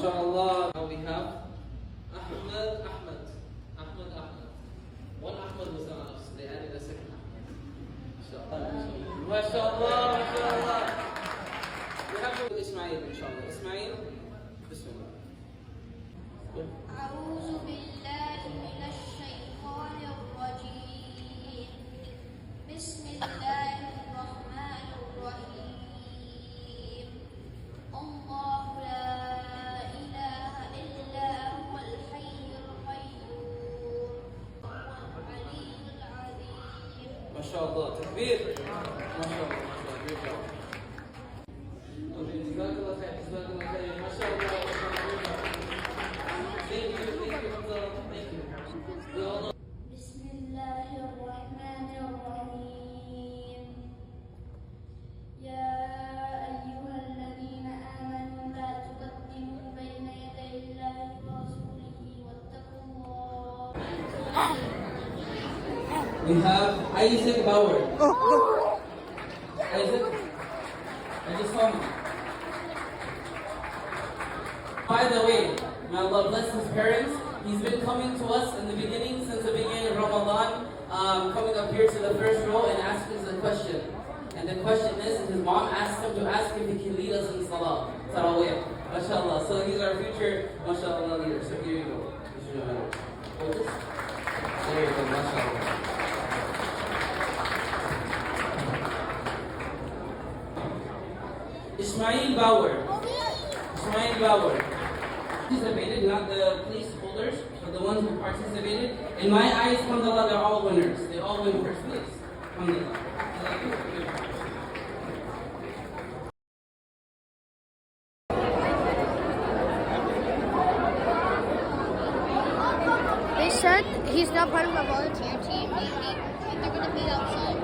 MashaAllah. Now we have Ahmed. One Ahmed was not us. They added a second Ahmed. MashaAllah. We have Ismail, inshallah. Ismail, Bismillah. أعوذ بالله من الشيطان الرجيم بسم الله الرحمن الرحيم الله لا إله إلا هو الحي القيوم هو العلي العظيم MashaAllah. Takbir. MashaAllah. Great job. Okay, Jazakallah khair. MashaAllah. Thank you, Hamza. Thank you. We all know. بسم الله الرحمن الرحيم يا أيها الذين آمنوا لا تقدموا بين يدي الله ورسوله واتقوا الله. We have Isaac Bauer. Isaac, I just saw him. By the way, may Allah bless his parents. He's been coming to us in the beginning, since the beginning of Ramadan, coming up here to the first row and asking us a question. And the question is, his mom asked him to ask if he can lead us in Salah, Tarawih. MashaAllah. So he's our future, MashaAllah, leader. So here you go. Hold this. There you go, MashaAllah. Ismail Bauer. Participated, not the placeholders, but the ones who participated. In my eyes, alhamdulillah, they're all winners. They all win first place. Alhamdulillah. They said he's not part of the volunteer team, maybe, but they're going to meet outside.